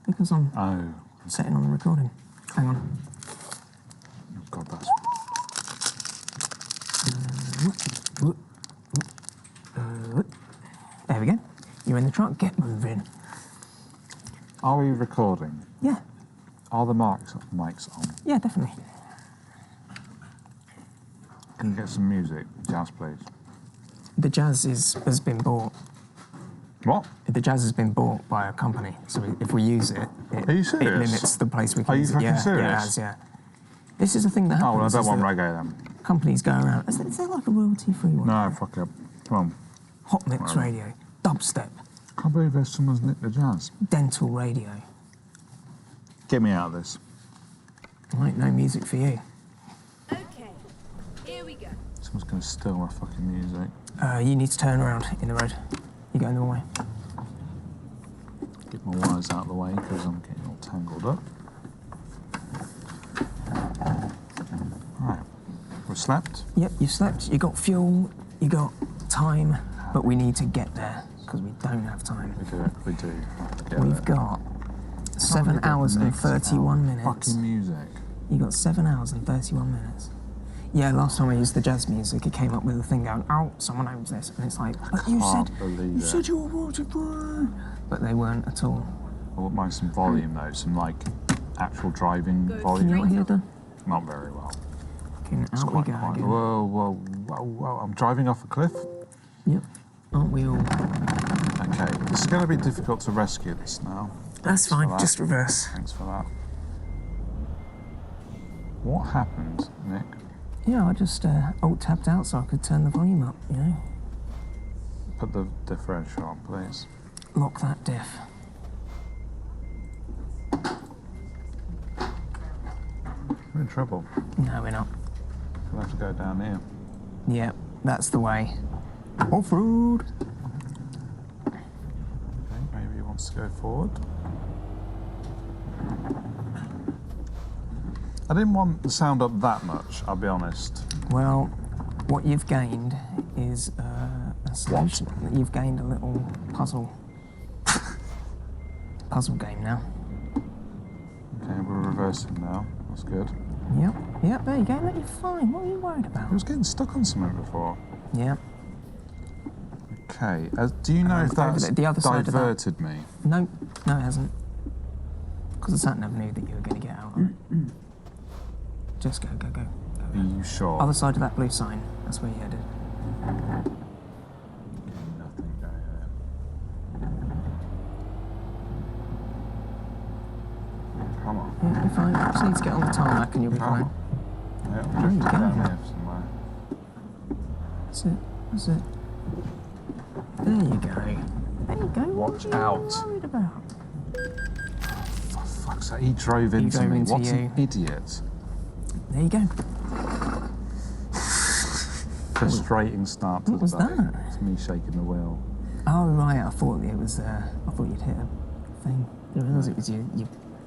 because I'm setting on the recording. Hang on. Oh God, that's... There we go. You're in the truck, get moving. Are we recording? Yeah. Are the mics on? Yeah, definitely. Can you get some music? Jazz, please. The jazz has been bought. What? The jazz has been bought by a company, so if we use it, Are you serious? it limits the place we can Are you use it. fucking Yeah, serious? yeah, it has, yeah. This is the thing that happens. Oh, well, I don't is want that reggae then. companies go around. Is there like a royalty-free one? No, fuck it. Come on. Hot mix radio, dubstep, I can't believe there's someone's nicked the jazz. dental radio. Get me out of this. Right, no music for you. Okay, here we go. Someone's going to steal my fucking music. You need to turn around in the road. You're going the wrong way. Get my wires out of the way because I'm getting all tangled up. Right. We've slept? Yep, you slept, you got fuel, you got time, but we need to get there because we don't have time. We do. Have to get We've there. got 7 hours and 31 minutes. Fucking music. You got 7 hours and 31 minutes. Yeah, last time I used the jazz music, it came up with a thing going, oh, someone owns this. And it's like, but you said you were royalty-free. But they weren't at all. I want mind some volume though, some like actual driving volume. Can you not hear them? Not very well. Out we go again. Whoa, whoa, whoa, whoa. I'm driving off a cliff. Yep. Aren't we all? Okay, this is going to be difficult to rescue this now. That's fine, just reverse. Thanks for that. What happened, Nick? Yeah, I just alt-tapped out so I could turn the volume up, you know. Put the differential on, please. Lock that diff. We're in trouble. No, we're not. We'll have to go down here. Yep, that's the way. Off-road! Okay, maybe he wants to go forward. I didn't want the sound up that much, I'll be honest. Well, what you've gained is a solution. You've gained a little puzzle game now. Okay, we're reversing now. That's good. Yep, there you go. Look, you're fine. What are you worried about? I was getting stuck on something before. Yep. Okay, do you know if that's the other side diverted me? No, it hasn't. Because the sat nav knew that you were going to get out of it. Just go. Are you sure? Other side of that blue sign. That's where you headed. Nothing going there. Come on. Yeah, you're fine. Just need to get on the tarmac and you'll be fine. Yeah, I'm There you drifting go. down here somewhere. That's it. There you go. Watch what out. What are you worried about? For fuck's sake, he drove into drove me. into What you. an idiot. There you go. Frustrating start to What was the day. that? It's me shaking the wheel. Oh right, I thought it was. I thought you'd hit a thing. I didn't realise it was your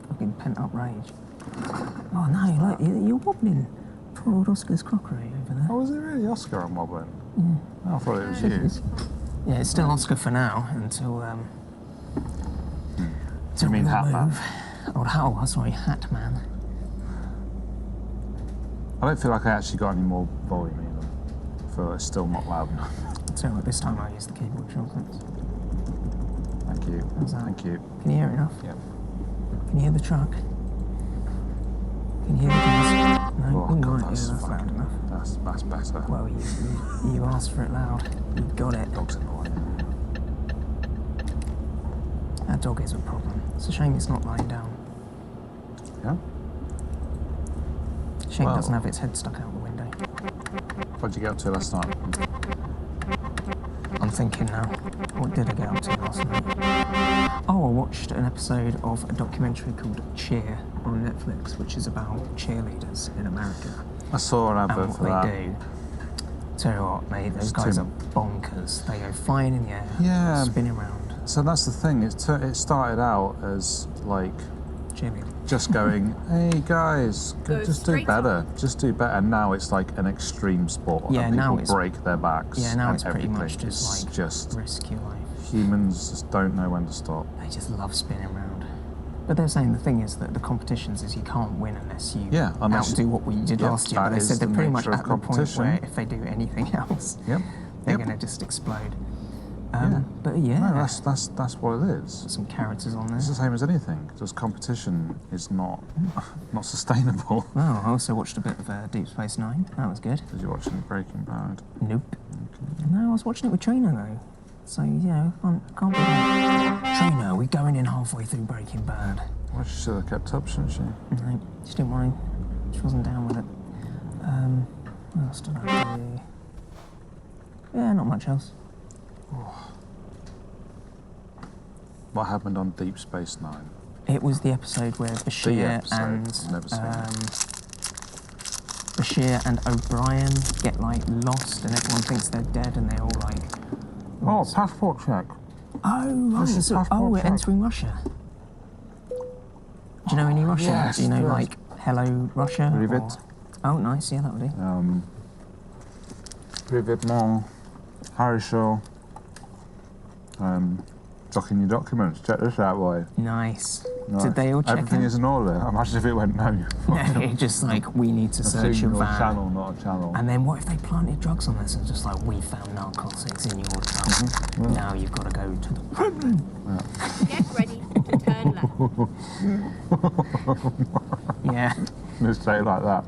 fucking pent-up rage. Oh no, you're wobbling. Poor old Oscar's crockery over there. Oh, was it really Oscar I'm wobbling? Yeah. Oh, I thought it was It you. is. Yeah, it's still Oscar for now until You mean we Hat Man? move. Sorry, Hat Man. I don't feel like I actually got any more volume either. I feel like it's still not loud enough. So this time I use the keyboard shortcuts. Thank you. How's that? Thank you. Can you hear it enough? Yep. Can you hear the truck? Can you hear the jazz? No? Oh, Ooh, God, right, yeah, that's loud enough. That's better. Well, you asked for it loud. You got it. Dog's annoying. That dog is a problem. It's a shame it's not lying down. Yeah? Shame it Well. doesn't have its head stuck out the window. What'd you get up to last night? I'm thinking now, what did I get up to last night? Oh, I watched an episode of a documentary called Cheer on Netflix, which is about cheerleaders in America. I saw an And advert what for they that. do. Tell you what, mate, those guys are bonkers. They go flying in the air, Yeah. spinning around. So that's the thing. It started out as like Cheerleading. just going, hey guys, Go just do straight better, just do better. And now it's like an extreme sport. Yeah, and now people it's- break their backs. Yeah, now and it's pretty much everything. just It's like just risk your life. humans just don't know when to stop. They just love spinning around. But they're saying the thing is that the competitions is you can't win unless you unless outdo what we did last year. But that they said is they're the pretty much nature of at the point competition. where if they do anything else, Yep. they're Yep. going to just explode. Yeah. But yeah, No, that's what it is. some characters on there. It's the same as anything. Just competition is not sustainable. Well, I also watched a bit of Deep Space Nine. That was good. Did you watch any Breaking Bad? Nope. No, I was watching it with Trina though. So yeah, can't be like, Trina, we're going in halfway through Breaking Bad. Well, she should have kept up, shouldn't she? No, she didn't want to. She wasn't down with it. What else did I do? Yeah, not much else. What happened on Deep Space Nine? It was the episode where Bashir I've never seen it. Bashir and O'Brien get like lost, and everyone thinks they're dead, and they're all like, Oh, passport check. "Oh, right, This is so, passport we're check. entering Russia." Do you know any Russian? yes, Do you know yes. like "Hello, Russia"? Privet. or- Oh, nice. Yeah, that would do. Privet mon. Хорошо. Checking your documents. Check this out, boy. Nice. Nice. Did they all check Everything in? is in order. Imagine if it went no. No, it's just like we need to search your Signal van. channel, not a channel. And then what if they planted drugs on this and just like, we found narcotics in your truck. Now you've got to go to the... Get ready to turn left. Yeah. Just say it like that.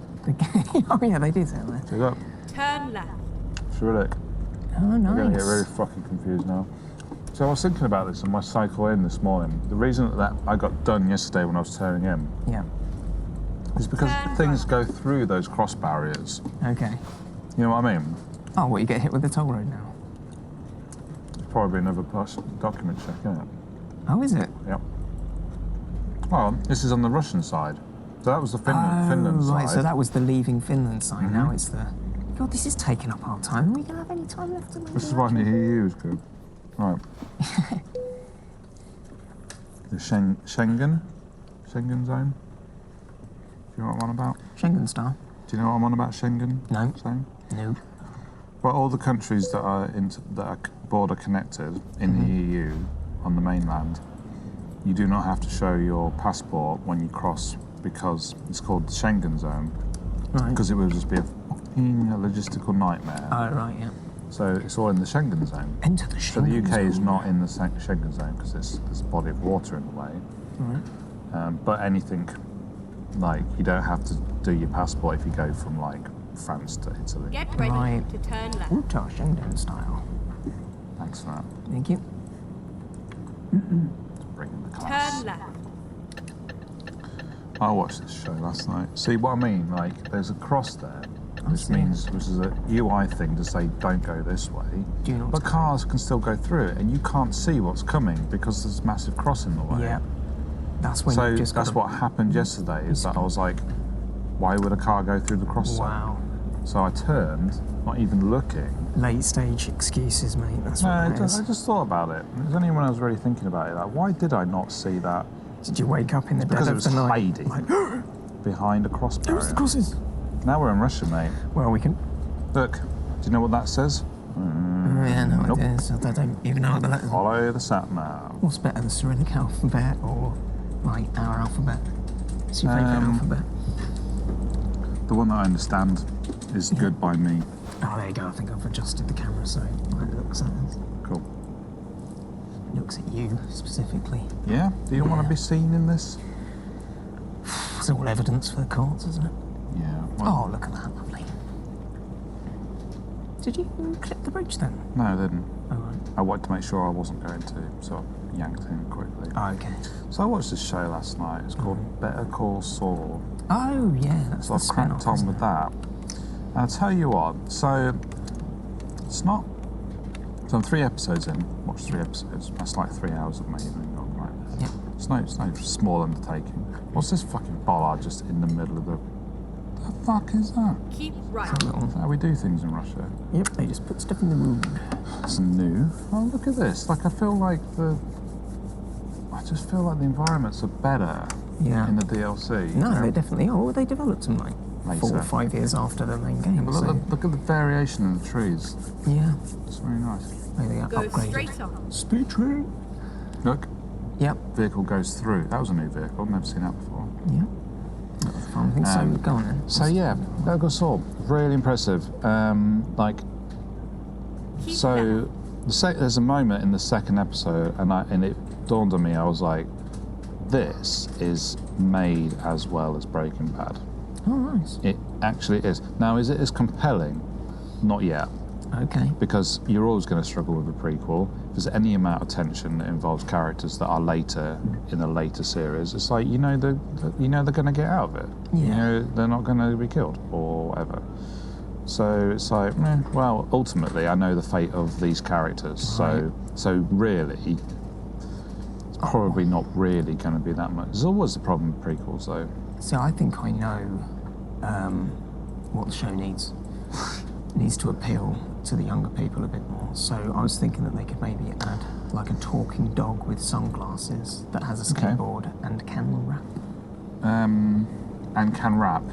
Oh yeah, they do say that. See that? Turn left. Cyrillic. Oh, I'm nice. going to get really fucking confused now. So I was thinking about this on my cycle in this morning. The reason that I got done yesterday when I was turning in Yeah. is because things go through those cross barriers. Okay. You know what I mean? Oh, what, you get hit with the toll road now? Probably another document check, isn't it? Oh, is it? Yep. Well, this is on the Russian side. So that was the Finland right, side. so that was the leaving Finland side. Now it's the... God, this is taking up our time. Are we going to have any time left to make This is it? why the EU is good. Right. The Schengen zone. Do you know what I'm on about? Schengen style? Do you know what I'm on about Schengen No. zone? No. Well, all the countries that are border connected in the EU on the mainland, you do not have to show your passport when you cross because it's called the Schengen zone. Right. Because it would just be a fucking logistical nightmare. Oh, right, yeah. So it's all in the Schengen zone. Enter the So the Schengen UK is zone. not in the Schengen zone because there's a body of water in the way. Right. But anything, like, you don't have to do your passport if you go from, like, France to Italy. Get ready Right. to turn left. Utah Schengen style. Thanks for that. Thank you. Bringing the class. Turn left. I watched this show last night. See what I mean? Like, there's a cross there, which see. means, which is a UI thing to say don't go this way. Do you know But what's cars can still go through it, and you can't see what's coming because there's a massive cross in the way. Yeah. That's when So you just that's gotta... what happened yesterday. Is that I was like, why would a car go through the cross zone? Wow. So I turned, not even looking. Late stage excuses, mate. That's No, what I that is. just thought about it. It was only when I was really thinking about it. Like, why did I not see that? Did you wake up in the dead Because it of was the night? hiding Like, behind a cross there's the barrier. crosses. Now we're in Russia, mate. Well, we can... Look, do you know what that says? yeah, no nope. idea. So I don't even know what the letters are. Follow the sat nav. What's better, the Cyrillic alphabet or, like, our alphabet? What's your favourite alphabet? The one that I understand is good by me. Oh, there you go. I think I've adjusted the camera so it looks at us. Cool. Looks at you, specifically. Yeah? Do you want to be seen in this? It's all evidence for the courts, isn't it? Yeah. Oh, look at that. Lovely. Did you clip the bridge then? No, I didn't. Oh, right. I wanted to make sure I wasn't going to, so I yanked in quickly. Oh, okay. So I watched this show last night. It's called Better Call Saul. Oh, yeah, that's So the I've cracked spin-off, on isn't with it? that. And I'll tell you what, so it's not... So I'm 3 episodes in, watched 3 episodes. That's like 3 hours of my evening gone, right? Yeah. It's no small undertaking. What's this fucking bollard just in the middle of the fuck is that? Keep right. It's a little... Is that how we do things in Russia? Yep, they just put stuff in the room. It's new. Oh, look at this. Like, I just feel like the environments are better Yeah. in the DLC. No, you know? they definitely are. Well, they developed them like Later. 4 or 5 years after the main game. But so, look at the variation in the trees. yeah, It's very nice. maybe they got Go upgraded. straight on. Speed train. Look. Yep. vehicle goes through. That was a new vehicle. Never seen that before. Yep. That was fun. I think so. Go on then. So yeah, Better Saw, really impressive. Keep So there's a moment in the second episode, and it dawned on me. I was like, this is made as well as Breaking Bad. Oh, nice. It actually is. Now, is it as compelling? Not yet. Okay. Because you're always going to struggle with a prequel. If there's any amount of tension that involves characters that are later in a later series, it's like they're going to get out of it. Yeah. They're not going to be killed or whatever. So it's like, well, ultimately, I know the fate of these characters. Right. So really, it's probably not really going to be that much. There's always the problem with prequels, though. See, I think I know what the show needs. It needs to appeal to the younger people a bit more. So I was thinking that they could maybe add like a talking dog with sunglasses that has a Okay. skateboard and can rap. And can rap.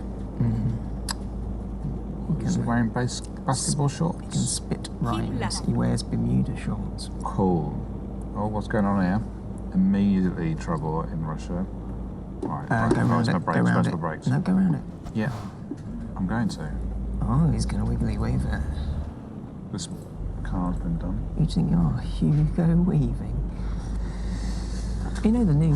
He's can- wearing basketball He can shorts. spit rhymes. left. He wears Bermuda shorts. Cool. Oh, what's going on here? Immediately trouble in Russia. Right, Go round press it. my Go brakes, round press it. my brakes. No, go round it. Yeah, I'm going to. Oh, he's going to wiggly weave it. This car's been done. You think, oh, Hugo Weaving. You know the new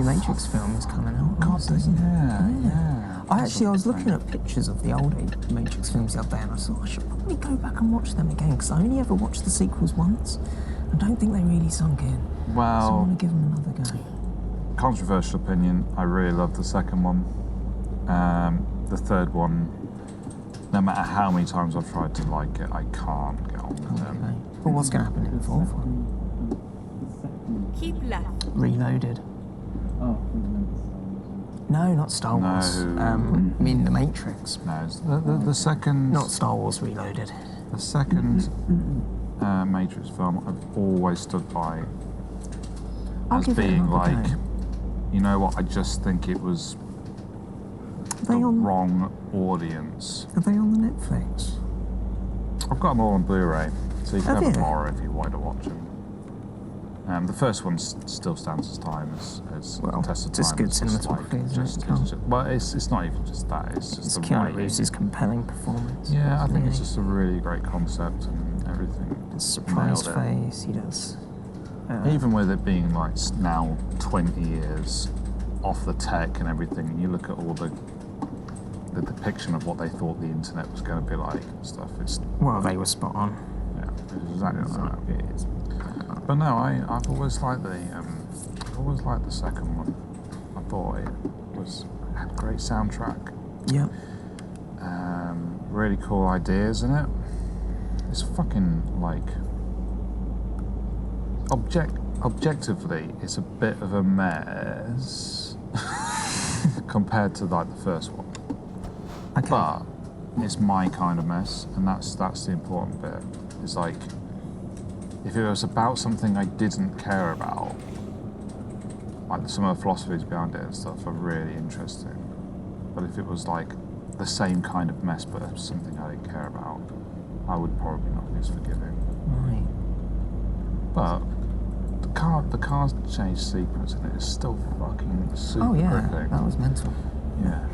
Matrix film is coming out. Isn't it? Yeah. I was looking at pictures of the old Matrix films the other day, and I thought I should probably go back and watch them again because I only ever watched the sequels once. I don't think they really sunk in. So I Well, want to give them another go. controversial opinion, I really love the second one. The third one, no matter how many times I've tried to like it, I can't get on with it. Okay. But what's going to happen in the fourth one? Keep left. Reloaded. No, not Star Wars. No. I mean the Matrix. No, it's the second... Not Star Wars Reloaded. The second Matrix film I've always stood by I'll as give it being another like, go. you know what, I just think it was Are the they on? wrong audience. Are they on the Netflix? I've got them all on Blu-ray, so you can Have have you? them all if you want to watch them. The first one still stands as time as Well, test of just time. good It's just cinematography, isn't it? just, Can't- it's just- well, it's not even just that. It's just It's the Keanu writing. Reeves' compelling performance. Yeah, I think it's Really. just a really great concept and everything. Surprise Nailed it. face, he does. Even with it being like now 20 years off the tech and everything, and you look at all the depiction of what they thought the internet was going to be like and stuff, it's, Well, they were spot on. yeah, it's exactly like that. It is. But no, I've always liked the second one. I thought it had a great soundtrack, Yep. really cool ideas in it. It's fucking like objectively, it's a bit of a mess compared to like the first one. Okay. But it's my kind of mess, and that's the important bit. It's like, if it was about something I didn't care about, like some of the philosophies behind it and stuff are really interesting. But if it was like the same kind of mess but something I didn't care about, I would probably not be as forgiving. Right. But the car change sequence in it is still fucking super Oh yeah, gripping. that was mental. Yeah.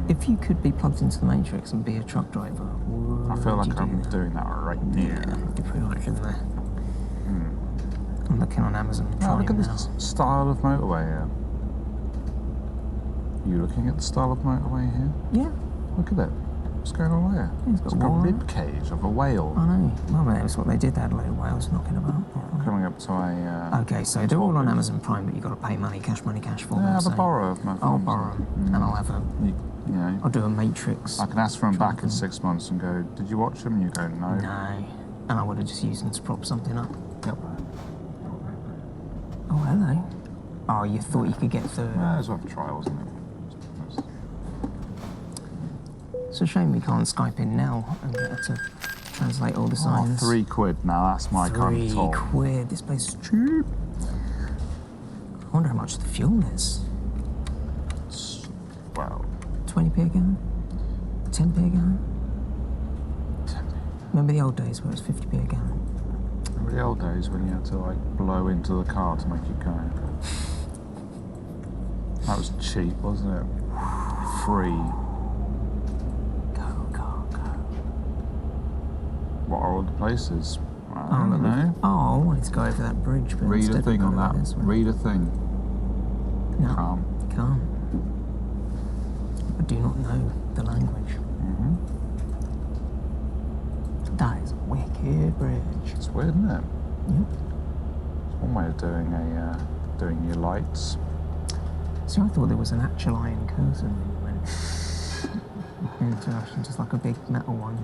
If you could be plugged into the Matrix and be a truck driver, I feel would like you I'm do that? doing that right now. Yeah, you're pretty much in there. I'm looking on Amazon Oh, Prime look at now. this style of motorway here. You looking at the style of motorway here? Yeah, Look at it. What's going on there? it's got It's like a water. rib cage of a whale. I know. Well, that's what they did. They had a load of whales knocking about. Coming up to a. Okay, so they're all on topic. Amazon Prime, but you've got to pay money cash for Yeah, them. have so a borrow of my I'll films. borrow them, and I'll have a. You know, I'll do a Matrix. I can ask for them back in Tracking. 6 months and go, did you watch them? And you go, no. No, and I would have just used them to prop something up. Yep. Oh, hello. Oh, you thought you could get through. Yeah, it was worth a try, wasn't it? It's a shame we can't Skype in now and get her to translate all the Oh, signs. £3 now, that's my kind of talk. £3. This place is cheap. I wonder how much the fuel is. Well, 20p a gallon? 10p a gallon? Remember the old days where it was 50p a gallon? remember the old days when you had to like blow into the car to make it go? That was cheap, wasn't it? Free. Go, go, go. What are all the places? I Oh, don't know. Oh, I wanted to go over that bridge, but Read a instead thing we've on got to that. go this way. Read a thing. No, Can't. can't. I do not know the language. Mm-hmm. That is a wicked bridge. It's weird, isn't it? Yep. It's one way of doing your lights. So I thought there was an actual iron curtain when you went into Ocean, just like a big metal one.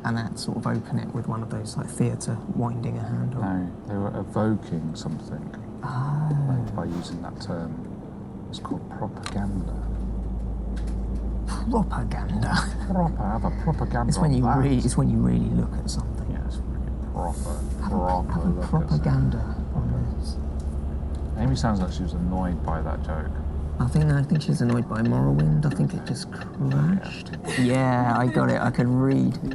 And that sort of open it with one of those like theatre winding a handle. No, they were evoking something by using that term. It's called propaganda. Propaganda. Have a propaganda. It's when on you that. It's when you really look at something. Yeah, it's really proper. Have Proper a look at propaganda on this. it. Amy sounds like she was annoyed by that joke. I think she's annoyed by Morrowind. I think it just crashed. Yeah, I got it. I could read it.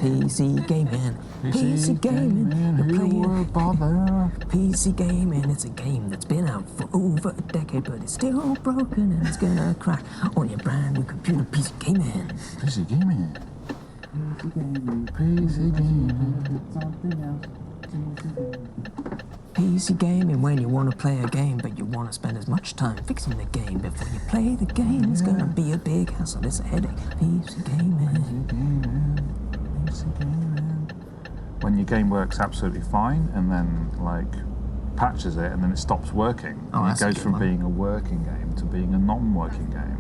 PC gaming. PC gaming. You're playing. Bother. PC gaming. It's a game that's been out for over a decade, but it's still broken and it's gonna crash on your brand new computer. PC gaming. PC gaming. PC gaming. Something else. PC gaming when you want to play a game, but you want to spend as much time fixing the game before you play the game. It's gonna be a big hassle. It's a headache. PC gaming. When your game works absolutely fine and then like patches it and then it stops working. Oh, and that's it a goes good from one. being a working game to being a non-working game.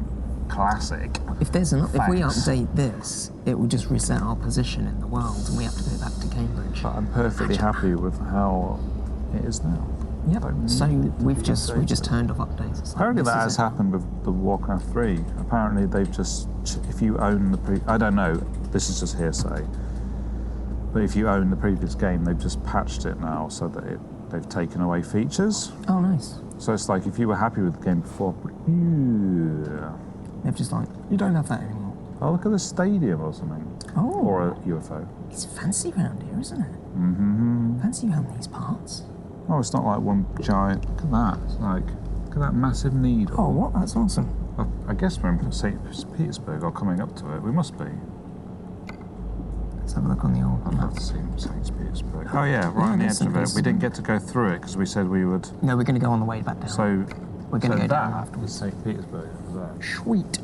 Classic. If we Thanks. update this, it will just reset our position in the world, and we have to go back to Cambridge. But I'm perfectly happy with how it is now. Yep. Don't So need to we've be just updated. turned off updates. It's like, Apparently this that is has it. happened with the Warcraft 3. Apparently they've just, if you own the I don't know, this is just hearsay, but if you own the previous game, they've just patched it now so that they've taken away features. Oh, nice. So it's like if you were happy with the game before, They've just like, you don't have that anymore. oh look at the stadium or something. Oh. Or a UFO. It's fancy round here, isn't it? Mm-hmm. Fancy round these parts. Oh, it's not like one giant, look at that. It's like, look at that massive needle. Oh, what? That's awesome. I guess we're in St. Petersburg or coming up to it. We must be. Let's have a look on the old I'd map. love to see St. Petersburg. Oh yeah, right on the that's edge of it. nice. We didn't get to go through it because we said we would. No, we're going to go on the way back down. So we're going to go down that afterwards. is St. Petersburg. Is that? Sweet.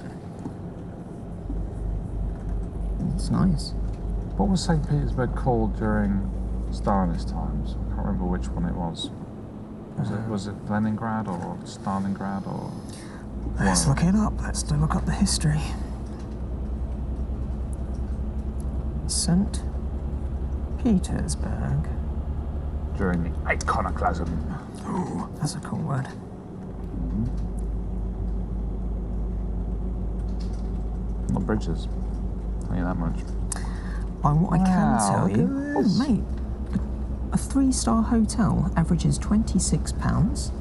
It's nice. What was St. Petersburg called during Stalinist times? I can't remember which one it was. Was it Leningrad or Stalingrad or? Let's look it up. Let's look up the history. St. Petersburg. During the iconoclasm. Ooh, that's a cool word. Not bridges. Tell you that much. What I can Wow, tell look you, at oh this. mate, a 3-star hotel averages £26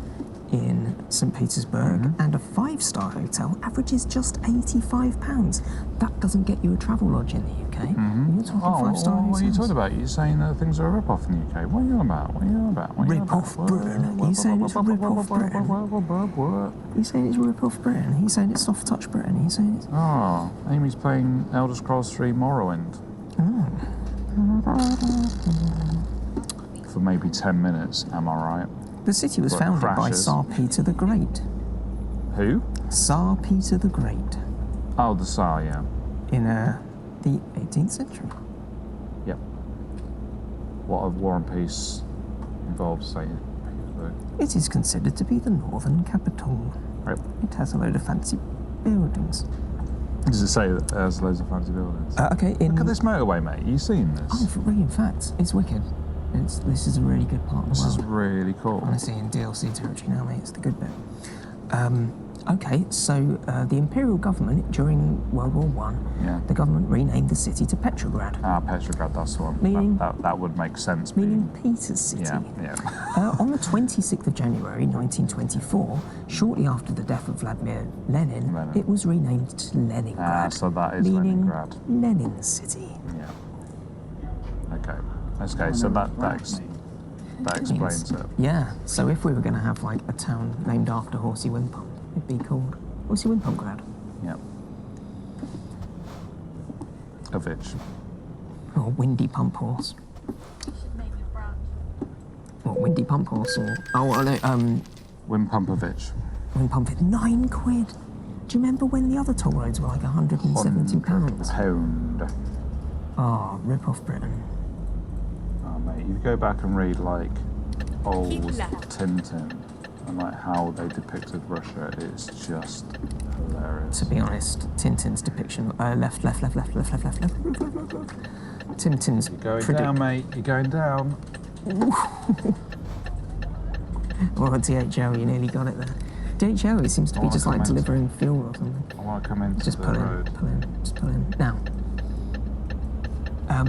in St. Petersburg, and a 5-star hotel averages just £85. That doesn't get you a travel lodge in the UK. You're talking 5-star hotels. What are you talking about? You're saying that things are a rip-off in the UK. What are you on about? What are you on about? What are you on Rip-off about? Britain? Are you saying it's a rip-off Britain? What? He's saying it's rip-off Britain. He's saying it's soft touch Britain. He's saying it's... Oh, Amy's playing Elder Scrolls 3 Morrowind. For maybe 10 minutes, am I right? The city was What, founded by crashes? Tsar Peter the Great. Who? Tsar Peter the Great. Oh, the Tsar, yeah. In the 18th century. Yep. What of War and Peace involves St. Petersburg? It is considered to be the northern capital. Right. It has a load of fancy buildings. Does it say that there's loads of fancy buildings? Okay, Look at this motorway, mate. You seen this? Oh, for real, in fact, it's wicked. This is a really good part of This the is world. really cool. Honestly, in DLC territory now, mate, it's the good bit. Okay, so the imperial government during World War One, Yeah. the government renamed the city to Petrograd, Ah, Petrograd, that's the one. Meaning- That would make sense. meaning Peter's city. Yeah, yeah. On the 26th of January 1924, shortly after the death of Vladimir Lenin, Lenin. it was renamed to Leningrad, Ah, so that is meaning Leningrad. Lenin City. Yeah. Okay. So that that explains it. Yeah, so if we were going to have like a town named after Horsey Wimpole, it'd be called Horsey Wimpole Grad. Yeah. A bitch. Or Windy Pump Horse. What, Windy Pump Horse or... Oh, Wimpumpavich. Wind Pump it, £9. Do you remember when the other toll roads were like £170? £100. Oh, rip off Britain. Oh, mate, you go back and read like old Tintin and like how they depicted Russia. It's just hilarious. To be honest, Tintin's depiction... left. Tintin's... You're going down, mate. You're going down. Well, DHL, you nearly got it there. DHL, it seems to be just like delivering fuel or something. I want to come into Just the pull road. just pull in. Now, I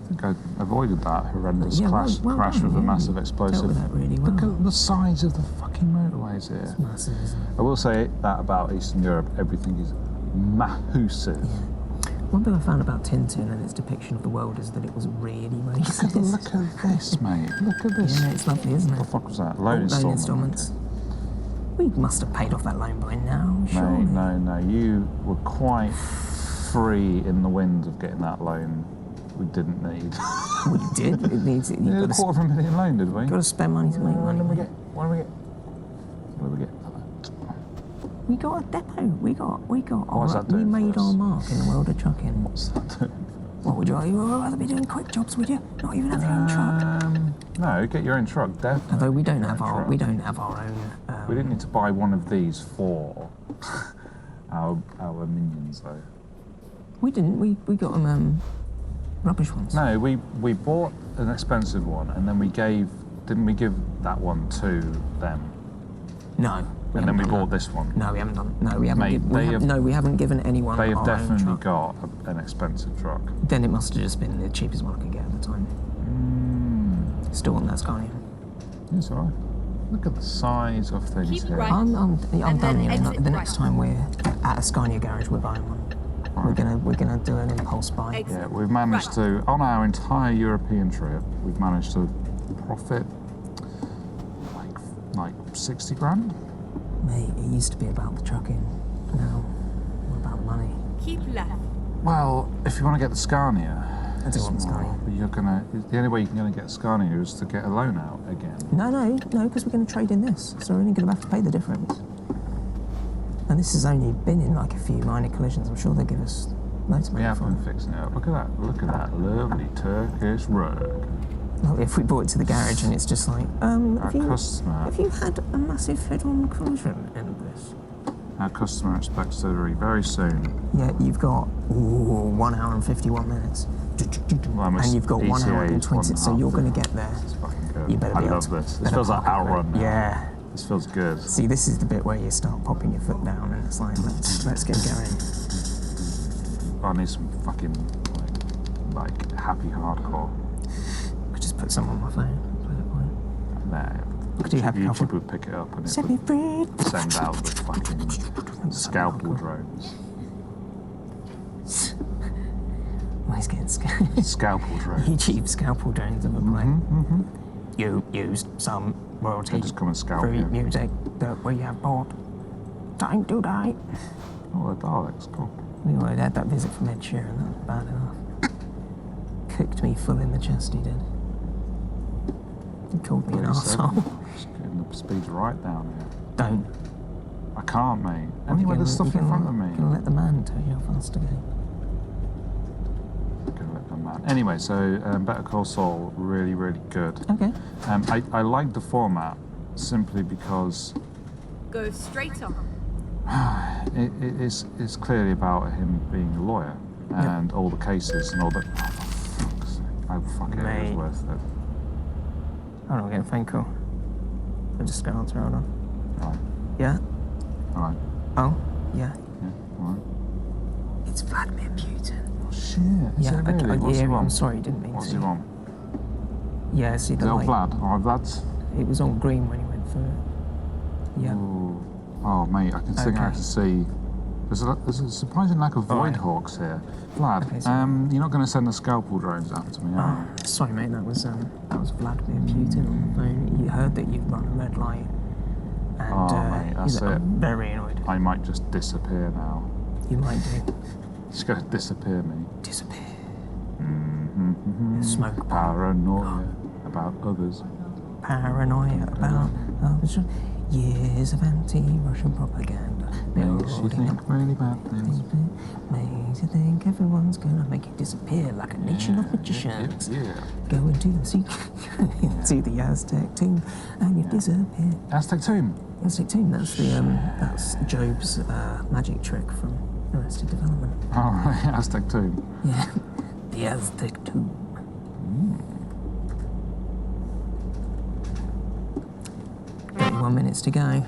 think I avoided that horrendous crash with a massive explosive. Dealt with that really well. Look at the size of the fucking motorways here. It's massive, isn't it? I will say that about Eastern Europe, everything is massive. Yeah. One thing I found about Tintin and its depiction of the world is that it was really racist. Look at this, mate. Look at this. Yeah, it's lovely, isn't What it? the fuck was that? Loan Loan instalment. We must have paid off that loan by now, surely. No. You were quite free in the wind of getting that loan we didn't need. We did. It needs it. We You've did a got to, $250,000 loan, did we? got to spend money to make money. What did we get? We got a depot. We got. What's that we doing made for us? our mark in the world of trucking. What's that doing? What would you rather be doing quick jobs? Would you not even have your own truck? No, get your own truck, definitely. Although we don't Get have your own our truck. we don't have our own. We didn't need to buy one of these for our minions, though. We didn't. We got them rubbish ones. No, we bought an expensive one, and then didn't we give that one to them? No. And then we bought this one. No, we haven't done. No, we haven't. Mate, we haven't given anyone. They have our own definitely truck. got an expensive truck. Then it must have just been the cheapest one I could get at the time. Still on that Scania. It's alright. Look at the size of things Keep here. right. I'm And done. then You know, exit the next right. time we're at a Scania garage, we're buying one. We're gonna do an impulse buy. Exit. Yeah, we've managed to, on our entire European trip, we've managed to profit like 60 grand. Mate, it used to be about the trucking. Now we're about money. Keep left. Well, if you want to get the Scania, I do want the Scania. the only way you're going to get a Scania is to get a loan out again. No, because we're going to trade in this, so we're only going to have to pay the difference. And this has only been in like a few minor collisions. I'm sure they'll give us loads of We money have for been it. fixing it up. Look at that lovely Turkish rug. Like if we brought it to the garage and it's just like, Our customer, have you had a massive head-on collision in this? our customer expects delivery very soon. Yeah, you've got 1 hour and 51 minutes. Well, And you've got 1 hour and ETA is 20, so 1.5. you're going to get there. It's fucking good. You better I be love able to- this. This better feels like park it. Outrun now. Yeah. This feels good. See, this is the bit where you start popping your foot down and it's like, let's get going. I need some fucking like happy hardcore. I just put some on my phone. There. Could do happy YouTube hardcore. would pick it up and it Set me would free. send out the fucking scalpel drones. Oh, he's getting scared. Scalpel drones. YouTube scalpel drones of a plane. You used some They royalty just come and scalp free you. music that we have bought. Time to die. Oh, the Daleks, cool. We already had that visit from Ed Sheeran, that was bad enough. Kicked me full in the chest, he did. He called me an 37. arsehole. Just getting the speed right down here. Don't. I can't, mate. Anyway, there's stuff in front of me. You're going to let the man tell you how fast to go. Gonna let them man. Anyway, so Better Call Saul, really, really good. Okay. I like the format simply because Go straight on. it's clearly about him being a lawyer and all the cases and all that. Oh, for fuck's sake. Oh, fuck it, it Mate. was worth it. Hold on, we're getting a phone call. I'm just going to hold on. Right, Yeah? alright, Oh? Yeah. yeah, alright. It's Vladimir Putin. Oh, shit. Is Yeah, it really? What's he I'm wrong? sorry, didn't mean What's to. he wrong? Yeah, see Is the it light. Vlad? Alright, Vlad's. It was on green when he went through it. Yeah. Ooh. Oh, mate, I can Okay. see There's a surprising lack of void hawks here. Vlad, Okay, so- you're not going to send the scalpel drones after me, are you? Sorry, mate, that was Vladimir Putin on the phone. He heard that you'd run a red light. And Mate, that's he's it. very annoyed. I might just disappear now. You might do. Just going to disappear me. Disappear. Mm-hmm. Smoke bomb. Paranoia about others. Paranoia about years of anti-Russian propaganda. Makes you Building think really bad things. Makes you think everyone's gonna make you disappear like a nation of magicians. Yeah. Go into the secret, into the Aztec tomb, and you disappear. Aztec tomb. Aztec tomb. That's Job's magic trick from Arrested Development. Oh, right, Aztec tomb. Yeah, the Aztec tomb. 31 minutes to go,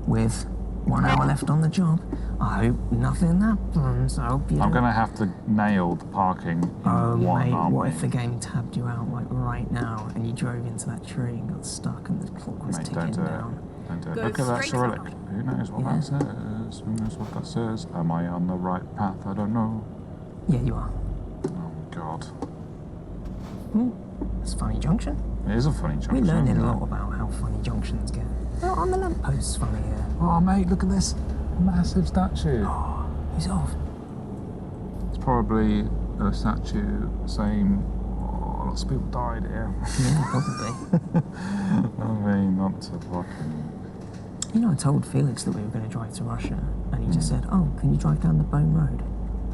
with 1 hour left on the job. I hope nothing happens. I hope you I'm don't- going to have to nail the parking in Oh, one, mate, aren't what we? if the game tabbed you out like right now and you drove into that tree and got stuck and the clock was Mate, ticking don't do down? it. Don't do it. Go Look at that straight Cyrillic. on. Who knows what Yeah. that says? Who knows what that says? Am I on the right path? I don't know. Yeah, you are. Oh, God. It's Funny Junction. It is a funny junction. We're learning isn't a it? lot about how funny junctions get. Oh, on the lampposts, funny here. Oh, mate, look at this massive statue. He's off. It's probably a statue saying, oh, lots of people died here. Yeah, probably. I mean, not to fucking... You know, I told Felix that we were going to drive to Russia, and he just said, "Oh, can you drive down the Bone Road?"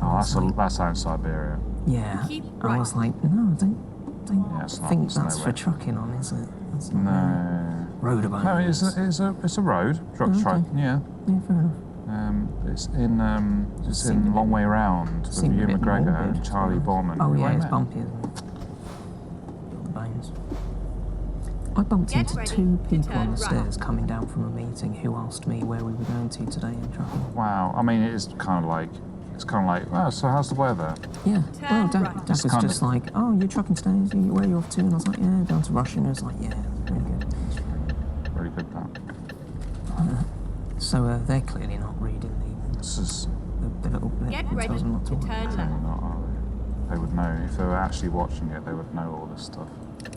Oh, that's out in Siberia. Yeah. Keep I was right. like, "No, I don't Yeah, it's not- think it's that's nowhere. for trucking on, is it? That's not No. really road No, it's a road. Okay. Yeah. Yeah, fair enough. It's Seemed a in bit- Long Way Round with seemed a Ewan bit McGregor morbid, and Charlie to be Bond. Oh, You yeah, went it's there? bumpy, isn't it? Little bones. I bumped Get into ready 2 to people on turn the right. stairs coming down from a meeting who asked me where we were going to today in trouble. Wow. I mean, it's kind of like, oh, so how's the weather? Yeah. Well, Turn Dad right. was kind just of- like, "Oh, you're trucking today? Where are you off to?" And I was like, "Yeah, down to Russia." And he was like, "Yeah, really good." Really good that. So they're clearly not reading This is the little bit Get that ready tells them not to to worry. turn they're left. not, are they? They would know if they were actually watching it. They would know all this stuff.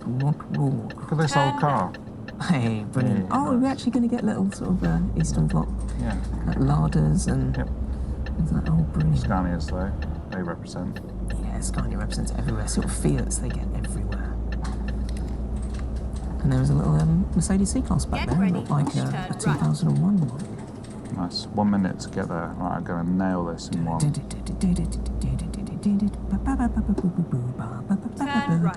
Walk. Look at this Turn old car. Hey, brilliant. Yeah, Oh, nice. we're actually going to get little sort of Eastern Bloc Yeah. larders and Yep. things like that. Oh, brilliant. Scanias though, they represent. Yeah, Scania represents everywhere. Sort of Fiats they get everywhere. And there was a little Mercedes C-Class back Get there. It ready, looked like turn a right. 2001 model. Nice. 1 minute to get there. Right, I'm going to nail this in one. Turn right.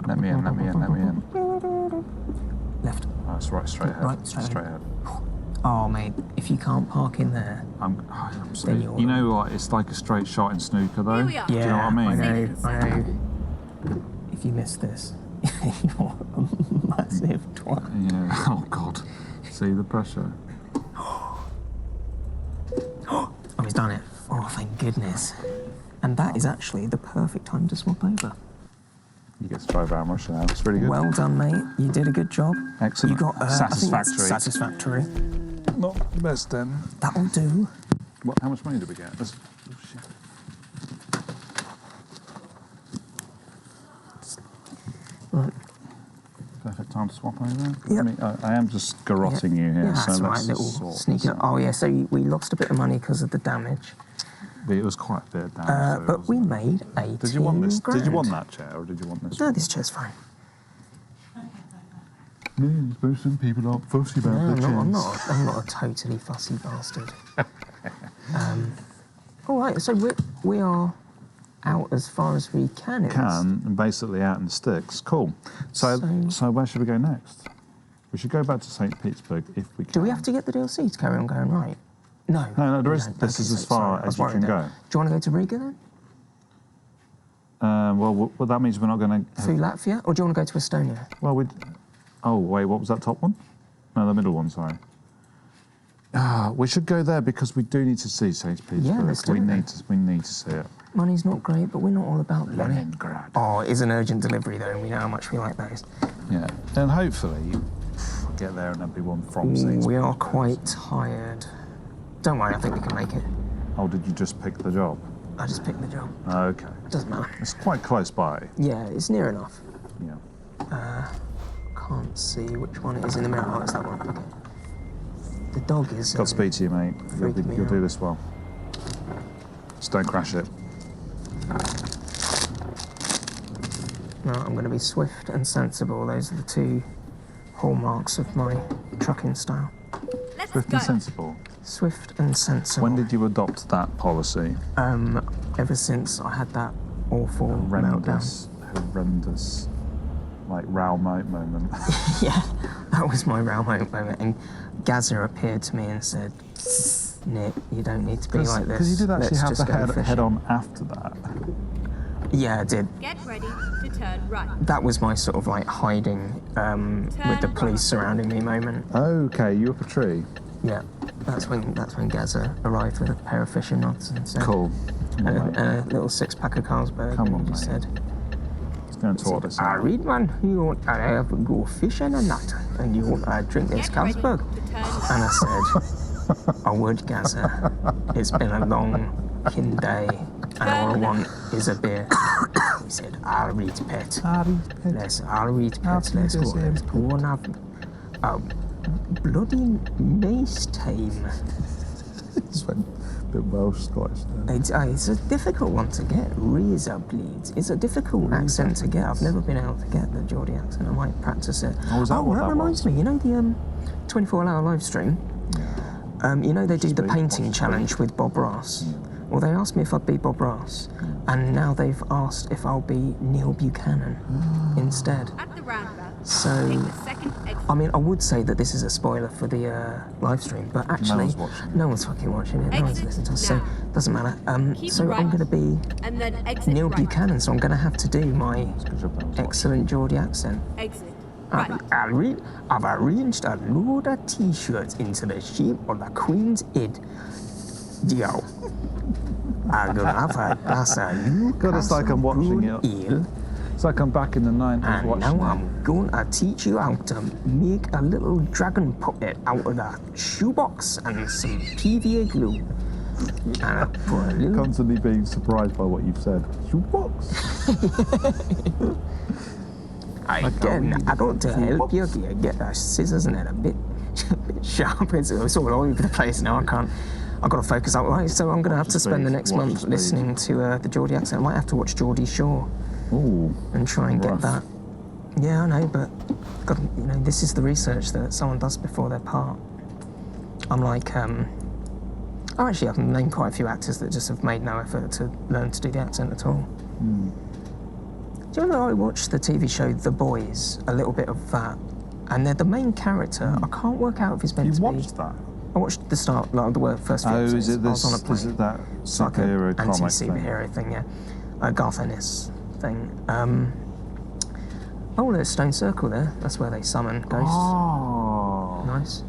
Let me in. Left. Oh, it's right, straight ahead. Right, straight ahead. Oh, mate, if you can't park in there. I'm Then you're- you know what? It's like a straight shot in snooker, though. Here we are. Do you know what I mean? I know. If you miss this, you're a massive twat. Yeah. Oh God. See the pressure. Oh, he's done it. Oh, thank goodness. And that is actually the perfect time to swap over. You get to drive around Russia now. It's really good. Well done, mate. You did a good job. Excellent. You got I think that's Satisfactory. satisfactory. Not the best then. That'll do. What? How much money did we get? Oh, shit. Right. Perfect time to swap over. Yep. I mean, I am just garrotting you here, Yeah, so that's let's right. just Little sort sneaky. this out. Oh, yeah. So we lost a bit of money because of the damage, It was quite a bit of damage. so it but we wasn't- made 18 Did you want this? Did you grand. want that chair, or did you want this? No, one? this chair's fine. Yeah, I suppose some people aren't fussy about No, the I'm chairs. not. I'm not a totally fussy bastard. All right. So we are out as far as we can. And basically out in the sticks. Cool. So where should we go next? We should go back to St. Petersburg if we can. Do we have to get the DLC to carry on going right? No. No, there we is. don't. This Okay, is as so- far sorry, I was as you worried can then. go. Do you want to go to Riga then? Well, that means we're not going to. Through Latvia? Or do you want to go to Estonia? Well, we. Oh wait, what was that top one? No, the middle one. Sorry. We should go there because we do need to see St. Petersburg. let's do it then. We need to see it. Money's not great, but we're not all about money. Leningrad. Oh, it is an urgent delivery though, and we know how much we like those. Yeah, and hopefully, get there and everyone from St. We are quite tired. Don't worry, I think we can make it. Oh, did you just pick the job? I just picked the job. Okay. Doesn't matter. It's quite close by. Yeah, it's near enough. Yeah. Can't see which one it is in the mirror. Oh, it's that one. Okay. The dog is... Got to speak to you, mate. freaking me You'll do out. this well. Just don't crash it. No, I'm going to be swift and sensible. Those are the two hallmarks of my trucking style. Let's Swift go. and sensible. Swift and sensible. When did you adopt that policy? Ever since I had that awful meltdown. Horrendous, like Raoul moment. Yeah, that was my Raoul moment. And Gaza appeared to me and said, Nick, you don't need to be like this. Because you did actually Let's have just the go fishing." head on after that. Yeah, I did. Get ready to turn right. That was my sort of like hiding with the police surrounding me moment. Okay, you up a tree. Yeah, that's when Gaza arrived with a pair of fishing rods and said, Cool. Come on, and mate. a little 6-pack of Carlsberg. Come and on, he just mate. said, Let's go and talk this I out. read, man, you want to have a go fishing or not? And you want to drink this Get ready Carlsberg? to turn left. And I said, I would, Gaza. It's been a long day, and all I want is a beer. He said, I'll read, pet. I'll read, pet. Let's go. Let's go and have a bloody nice time. Just went a bit Welsh Scottish there. It's a difficult one to get. Razor blades. It's a difficult accent to get. I've never been able to get the Geordie accent. I might practice it. Oh, is that what that reminds was? me. You know the 24-hour live stream? You know they do the Speak, painting watch, challenge with Bob Ross? Well, they asked me if I'd be Bob Ross, and now they've asked if I'll be Neil Buchanan instead. At the roundabout, So, take the second exit. I mean, I would say that this is a spoiler for the live stream, but actually, one's watching. no one's fucking watching it. No one's Exit listening to us, so now. doesn't matter. Keep So right. I'm going to be And then exit Neil right. Buchanan, so I'm going to have to do my Good job, that was watching. excellent Geordie accent. Exit right. I've arranged a load of t-shirts into the shape of the Queen's head. Yo. I'm gonna have a glass of God, it's like I'm watching Newcastle it. ale, It's like I'm back in the 90s and watching now it. I'm going to teach you how to make a little dragon puppet out of the shoebox and some PVA glue. And I put a little Constantly being surprised by what you've said. Shoebox. I got to help you get the scissors and then a bit sharp. It's all over the place now. I've got to focus out right, so I'm going to have to spend the next Watch month the listening to the Geordie accent. I might have to watch Geordie Shore Ooh. and try and get Rough. that. Yeah, I know, but this is the research that someone does before their part. I'm like, I can name quite a few actors that just have made no effort to learn to do the accent at all. Do you remember I watched the TV show The Boys, a little bit of that, and they're the main character. I can't work out if he's meant You to be. watched that? I watched the start, like the first few Oh, episodes. is it I was on a this? plane. Is it that It's like a superhero comic thing? anti-superhero thing, yeah. Garth Ennis thing. There's Stone Circle there. That's where they summon ghosts. Oh. Nice.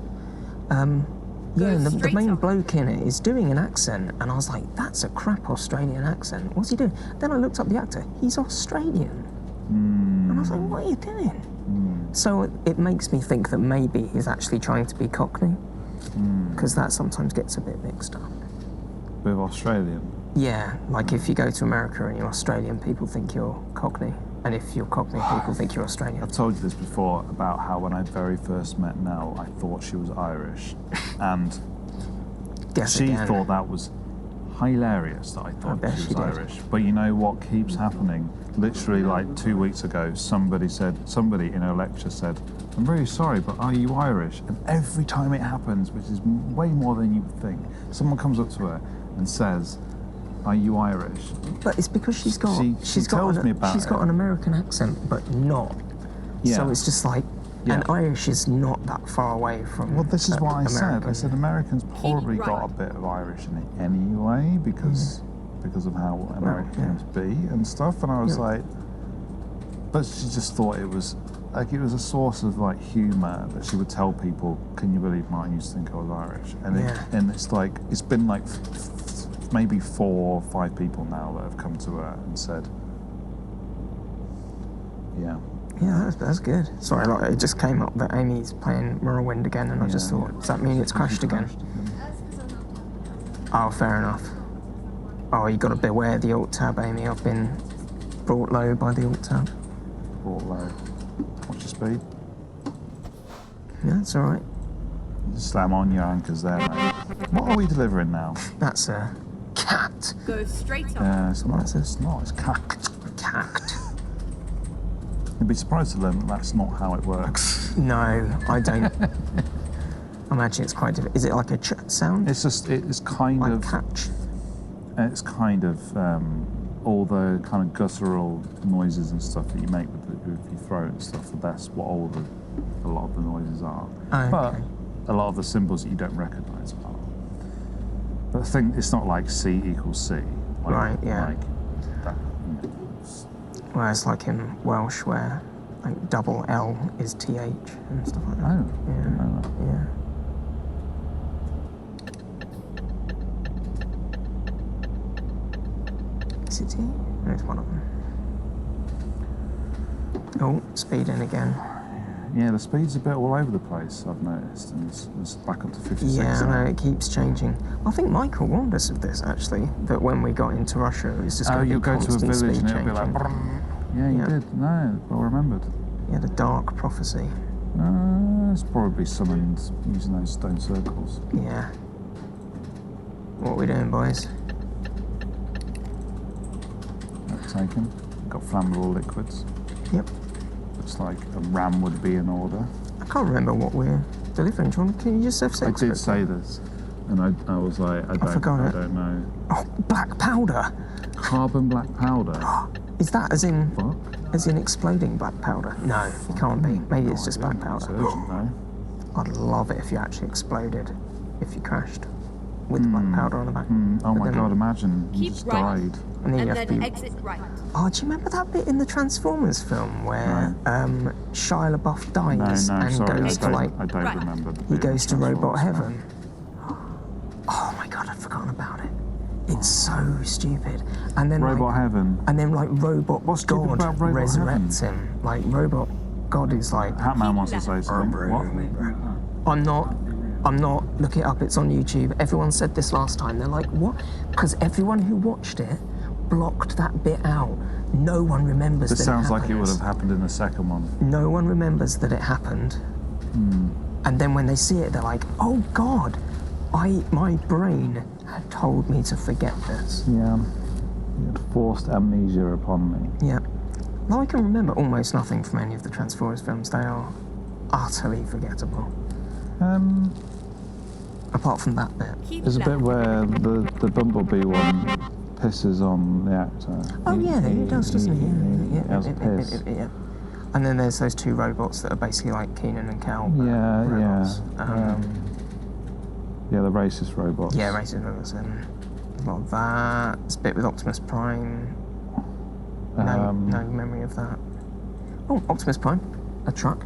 Yeah, and the straight main up. bloke in it is doing an accent, and I was like, that's a crap Australian accent. What's he doing? Then I looked up the actor. He's Australian. And I was like, what are you doing? So it makes me think that maybe he's actually trying to be Cockney, because that sometimes gets a bit mixed up. With Australian. Yeah, like if you go to America and you're Australian, people think you're Cockney. And if you're Cockney, people think you're Australian. I've told you this before about how when I very first met Nell, I thought she was Irish. And Guess she again. thought that was hilarious that I thought bet she she was did. Irish. But you know what keeps happening? Literally like 2 weeks ago, somebody in her lecture said, I'm really sorry, but are you Irish? And every time it happens, which is way more than you would think, someone comes up to her and says, are you Irish? But it's because she's got She tells me about she's got it. an American accent, but not. Yeah. So it's just like, and Irish is not that far away from. Well, this is what I said. I American. said Americans probably right. got a bit of Irish in it anyway because of how Americans be and stuff. And I was like, but she just thought it was like it was a source of like humour that she would tell people. Can you believe Martin used to think I was Irish? And and it's like it's been like maybe 4 or 5 people now that have come to her and said, yeah. Yeah, that's good. Sorry, like, it just came up that Amy's playing Morrowind again, and I just thought, does that mean it's crashed again? Oh, fair enough. Oh, you got to beware the alt tab, Amy. I've been brought low by the alt tab. Brought low. What's your speed? Yeah, it's all right. Just slam on your anchors there, mate. What are we delivering now? That's a cat. Go straight on. Yeah, it's not. That's it. It's not. It's cat. Cat. You'd be surprised to learn that that's not how it works. No, I don't. I imagine it's quite different. Is it like a ch sound? It's just. It's kind like of. catch. It's kind of all the kind of guttural noises and stuff that you make with your throat and stuff. That's what a lot of the noises are. Oh, But okay. a lot of the symbols that you don't recognise are. But the thing, it's not like C equals C. Like, Right, yeah. Like that, you know, Whereas like in Welsh where like double L is TH and stuff like that. oh, Yeah. didn't know that. Yeah. Is it T? There's one of them. Oh, speeding again. Yeah, the speed's a bit all over the place, I've noticed, and it's back up to 56 Yeah, I now. know, it keeps changing. I think Michael warned us of this actually, that when we got into Russia it was just Oh, going to be you'll go to a constant village speed and it'll be like, changing. brrrr. Yeah, you Yeah. did. No, well remembered. Yeah, the dark prophecy. It's probably summoned using those stone circles. Yeah. What are we doing, boys? That's taken. Got flammable liquids. Yep. Looks like a ram would be in order. I can't remember what we're delivering. John, can you just have I sex? did say this, and I was like, I forgot it. don't know. Oh, black powder. Carbon black powder. Is that as in Fuck. exploding black powder? No, it can't be. Maybe it's just black It's powder. urgent though. I'd love it if you actually exploded, if you crashed with black powder on the back. Oh But my then- god, imagine you Keep just right. died. And then And you have to then be. exit right. Oh, do you remember that bit in the Transformers film where Shia LaBeouf No, dies and sorry, goes to like I don't Right. remember. the he bit goes in to Robot Transformers. Heaven. Oh my god, I'd forgotten about it. It's so stupid. And then Robot like, Heaven. and then like Robot What's stupid God about Robot resurrects him. Like Robot God is like, Hatman wants to say something. What? I'm not. Look it up. It's on YouTube. Everyone said this last time. They're like, what? Because everyone who watched it blocked that bit out. No one remembers This that sounds it like it would happens. have happened in the second one. No one remembers that it happened. And then when they see it, they're like, oh God, my brain had told me to forget this. Yeah. You had forced amnesia upon me. Yeah. Now I can remember almost nothing from any of the Transformers films. They are utterly forgettable. Apart from that bit. Keep There's a left. bit where the Bumblebee one pisses on the actor. Oh yeah, he does, doesn't he? He has a piss. Yeah. And then there's those two robots that are basically like Keenan and Kel. robots. Yeah, the racist robots. Yeah, racist robots. A lot of that. It's a bit with Optimus Prime. No memory of that. Oh, Optimus Prime, a truck.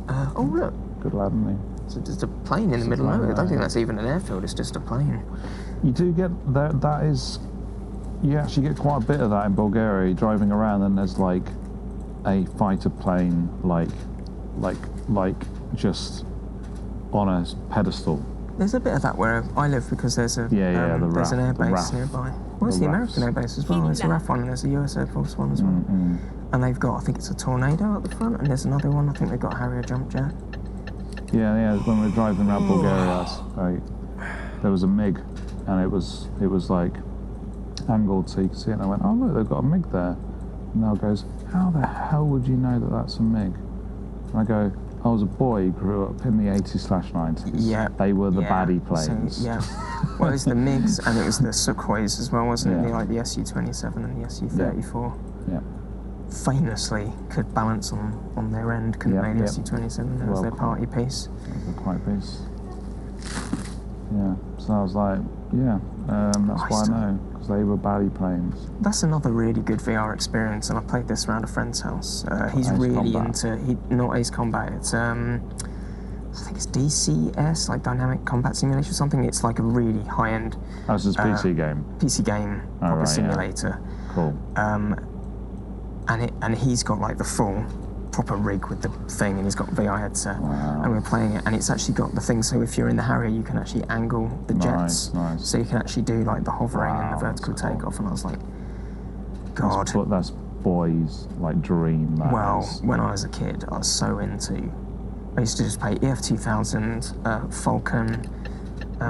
Oh look, Good lad, isn't he? it's just a plane in the middle of it. I don't think that's even an airfield. It's just a plane. You do get that. That is, you actually get quite a bit of that in Bulgaria. You're driving around and there's like a fighter plane, like just on a pedestal. There's a bit of that where I live because there's a Yeah, the there's an RAF, the airbase RAF. nearby. Well, it's The the RAFs. American airbase as well. There's a RAF one and there's a US Air Force one as well. And they've got, I think it's a Tornado at the front, and there's another one. I think they've got a Harrier jump jet. Yeah. When we were driving around Bulgaria, there was a MiG, and it was like angled so you could see it. And I went, oh look, they've got a MiG there. And Nell goes, how the hell would you know that that's a MiG? And I go, I was a boy who grew up in the 80s/90s. Yeah. They were the Yeah. baddie planes. So, yeah. Well, it was the MiGs and it was the Sukhois as well, wasn't it? Yeah. Like the Su-27 and the Su-34. Yeah. Famously could balance on their end, couldn't Yeah, they? The yeah. Su-27, that was Well, their party piece. They were quite peace. Yeah. So I was like, yeah, that's why I still- know, because they were baddie planes. That's another really good VR experience, and I played this around a friend's house. He's Ace really Combat. not Ace Combat, it's, I think it's DCS, like Dynamic Combat Simulation or something. It's like a really high-end That's his PC game. PC game, Oh, proper right, yeah. simulator. Cool. And he's got like the full proper rig with the thing, and he's got VI headset, Wow. and we're playing it, and it's actually got the thing. So if you're in the Harrier, you can actually angle the jets, Nice. so you can actually do like the hovering and the Wow, vertical that's cool. takeoff. And I was like, God. That's boys' like dream. That Well, is. when I was a kid, I was so into. I used to just play EF 2000, Falcon,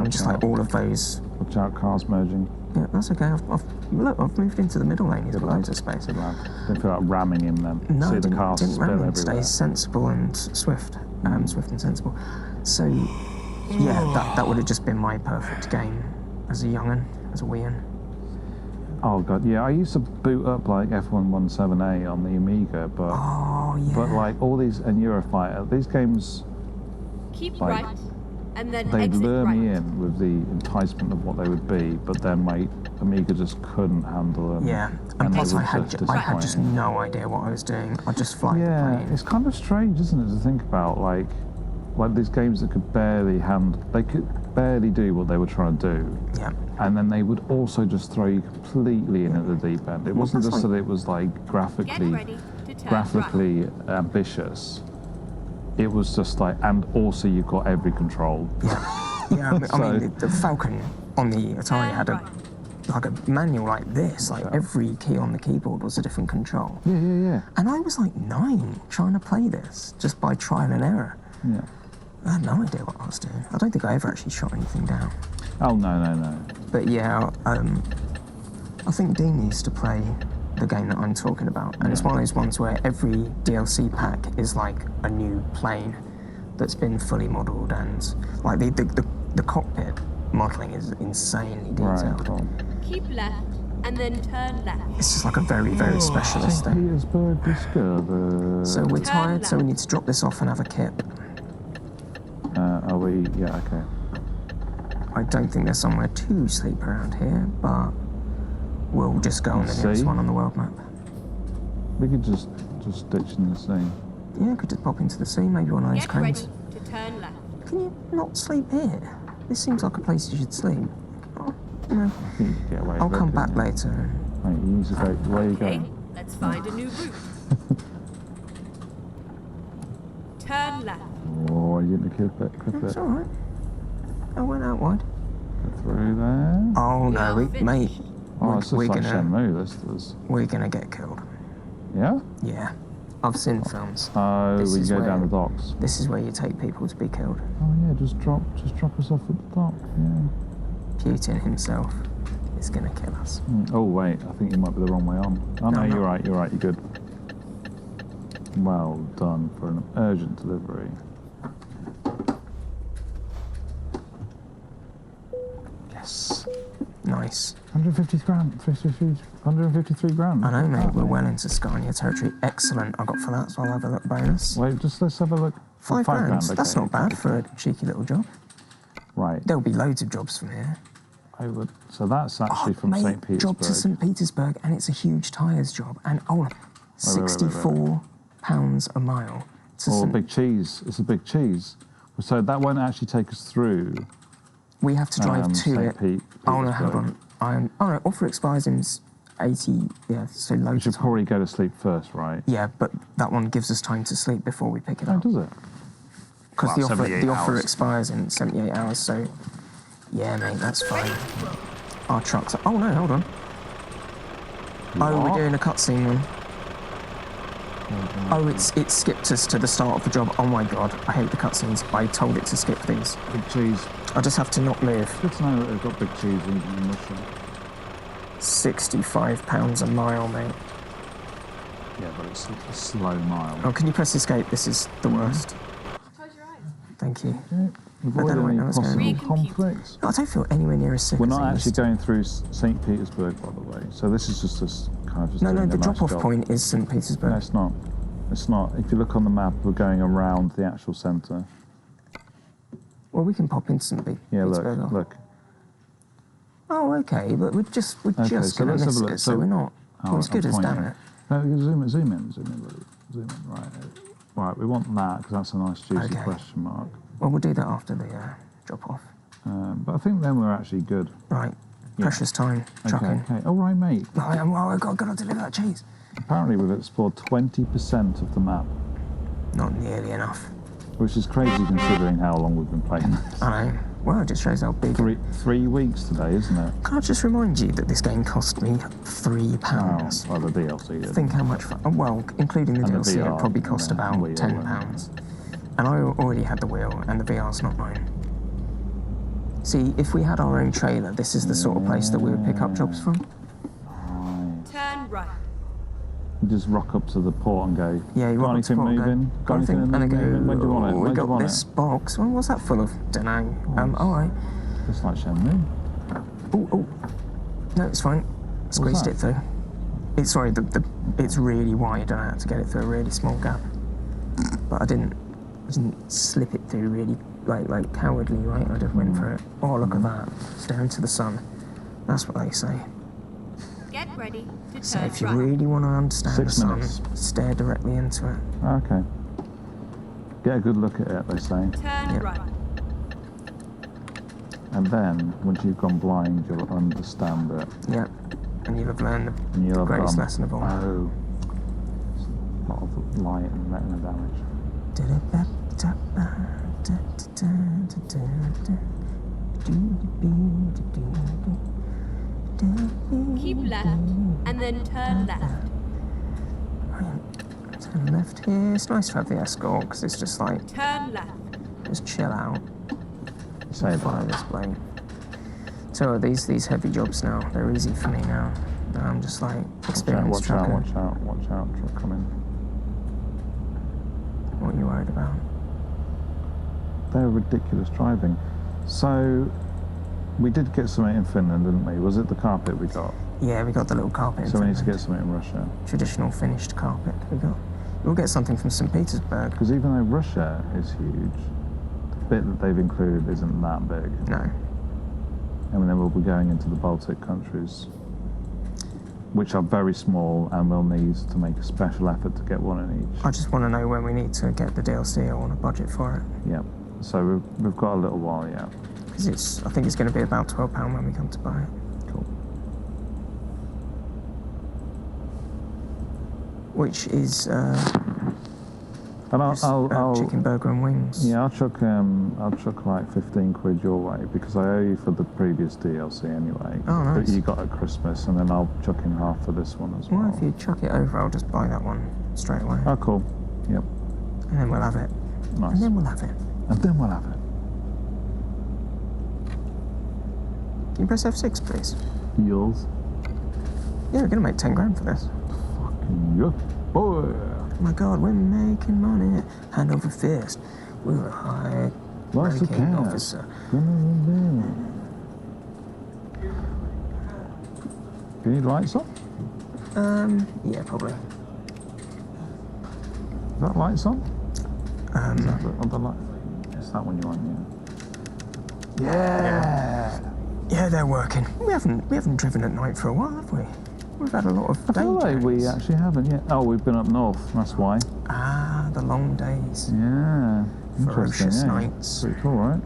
just like all of those. Watch out, cars merging. Yeah, that's okay. I've moved into the middle lane. He's got loads of space. Good lad. Don't feel like ramming him then. No, See I the cars didn't spill ram him. everywhere. Stay sensible and swift. Swift and sensible. So, yeah, that would have just been my perfect game as a young'un, as a wee'un. Oh god, yeah. I used to boot up like F117A on the Amiga, but Oh, yeah. but like all these and Eurofighter, these games, Keep Like, right, and then they'd exit lure right. me in with the enticement of what they would be, but then my Amiga just couldn't handle them. Yeah, and they plus were I had just just disappointing. no idea what I was doing. I just fly the Yeah, plane. it's kind of strange, isn't it, to think about like these games that could they could barely do what they were trying to do, Yeah. and then they would also just throw you completely in at the deep end. It wasn't that's just like- that it was like Get graphically ready to turn right. ambitious. It was just like, and also you've got every control. Yeah, I mean the Falcon on the Atari had Right. a manual like this. Like every key on the keyboard was a different control. Yeah. And I was like 9 trying to play this just by trial and error. Yeah. I had no idea what I was doing. I don't think I ever actually shot anything down. Oh no. But yeah, I think Dean used to play the game that I'm talking about, and it's one of those ones where every DLC pack is like a new plane that's been fully modelled, and like the cockpit modelling is insanely detailed. Right. Cool. Keep left, and then turn left. It's just like a very, very specialist St. thing. Petersburg discovered. So we're Turn tired, so we left. need to drop this off and have a kip. Are we? Yeah. Okay. I don't think there's somewhere to sleep around here, but we'll just go on the nearest Sea? one on the world map. We could just ditch in the sea. Yeah, could just pop into the sea, maybe one of those Get ready cranes. to turn left. Can you not sleep here? This seems like a place you should sleep. Oh, you know, I think you could get away I'll with it, come couldn't back you? later. Right, you need to go. Where are you Okay, going? let's find a new route. Turn left. Oh, you didn't clip it. It's all right. I went out wide. Go through there. Oh no, You're mate, Oh, it's just we're like gonna Shenmue. This was. we're gonna get killed. Yeah. Yeah, I've seen films. Oh, This we is go down where- the docks. This is where you take people to be killed. Oh yeah, just drop us off at the dock. Yeah. Putin himself is gonna kill us. Oh wait, I think you might be the wrong way on. Oh no, I'm you're not. right. You're good. Well done for an urgent delivery. Yes. Nice. 150 grand. 153 grand. I know, mate. We're Apparently. well into Scania territory. Excellent. I got for that, so I'll have a look bonus. Wait, let's have a look. Five grand. That's okay. not bad for a cheeky little job. Right. There'll be loads of jobs from here. I would. So that's actually from mate, St. Petersburg. job to St. Petersburg, and it's a huge tyres job. And wait. £64 a mile to Oh, St. big cheese. It's a big cheese. So that won't actually take us through. We have to drive to St. it. Oh no, hold Petersburg. on. Oh no, offer expires in 80. Yeah, so We loads should of time. probably go to sleep first, right? Yeah, but that one gives us time to sleep before we pick it Oh, up. does it? Because Well, the 78 offer hours. expires in 78 hours. So yeah, mate, that's fine. Our trucks. Oh no, hold on. Oh, What? we're doing a cutscene then. Oh, it skipped us to the start of the job. Oh my god, I hate the cutscenes. I told it to skip these. Big cheese. I just have to not move. Good to know that they've got big cheese in the mission. £65 a mile, mate. Yeah, but it's a slow mile. Oh, can you press escape? This is the worst. Close your eyes. Thank you. Avoid don't know any where that's going. possible conflicts. I don't feel anywhere near as sick We're as not I actually used to. going through St. Petersburg, by the way. So this is just us kind of just No, doing the a nice drop-off job. point is St. Petersburg. No, it's not. It's not. If you look on the map, we're going around the actual centre. Well, we can pop into St. Yeah, Petersburg. look. Oh, okay, but we're just Okay, going so to let's have miss a look. it, so we're not as good as damn it. No, zoom in, buddy. Zoom in, right. Right, we want that, because that's a nice juicy Okay. question mark. Well, we'll do that after the drop-off. But I think then we're actually good. Right, Yeah. precious time, trucking. Okay. All right, mate. I've got to deliver that cheese. Apparently we've explored 20% of the map. Not nearly enough. Which is crazy considering how long we've been playing this. I know. Well, it just shows how big. 3 weeks today, isn't it? Can I just remind you that this game cost me £3? Oh, well, the DLC did. Think how much fun. Well, including the And the DLC, it VR, probably cost and the about wheel £10. And I already had the wheel, and the VR's not mine. See, if we had our own trailer, this is the sort of place that we would pick up jobs from. Turn right. You just rock up to the port and go, Yeah, you got want anything to moving? Got anything and they go, moving? When do you want it? we When do you got want this it? box. Well, what's that full of? Dunno. All right. It's like Shenmue. Oh. No, it's fine. Squeezed that? it through. It's sorry, it's really wide, and I had to get it through a really small gap. But I didn't slip it through really like cowardly, right? I just went for it. Oh, look at that. Stare into the sun. That's what they say. Get ready to So turn if you right. really want to understand 6 the sun, minutes. stare directly into it. Okay. Get a good look at it, they say. Turn Yeah. right. And then, once you've gone blind, you'll understand it. Yeah. And you'll have learned the And you'll have greatest gone, lesson of all. Oh. It's a lot of light and retina damage. Keep left and then turn left. Turn left here. It's nice to have the escort because it's just like, Turn left. just chill out. Say Follow that. this plane. So these heavy jobs now, they're easy for me now. I'm just like experienced Watch out, trucker. watch out, truck coming. What are you worried about? They're ridiculous driving. So, we did get something in Finland, didn't we? Was it the carpet we got? Yeah, we got the little carpet. So we need to Finland. get something in Russia. Traditional finished carpet we got. We'll get something from St. Petersburg. Because even though Russia is huge, the bit that they've included isn't that big. No. And then we'll be going into the Baltic countries, which are very small, and we'll need to make a special effort to get one in each. I just want to know when we need to get the DLC. I want a budget for it. Yep. So we've got a little while yet. Because I think it's going to be about £12 when we come to buy it. Cool. Which is And I'll chicken burger and wings. yeah, I'll chuck like 15 quid your way because I owe you for the previous DLC anyway. Oh, nice. That you got at Christmas, and then I'll chuck in half for this one as well. Well, if you chuck it over, I'll just buy that one straight away. Oh, cool. Yep. And then we'll have it. Nice. And then we'll have it. And then we'll have it. Can you press F6, please? Yours. Yeah, we're going to make 10 grand for this. Fucking yeah. Boy. Oh my God, we're making money. Hand over fist. We're a high Lots of ranking cash. officer. Do you need lights on? Yeah, probably. Is that lights on? Is that the other light? Is that one you want? Yeah. Yeah, they're working. We haven't driven at night for a while, have we? We've had a lot of I day feel like we journeys. actually haven't yet. Oh, we've been up north. That's why. Ah, the long days. Yeah. Ferocious Interesting, yeah. nights. Pretty cool, right?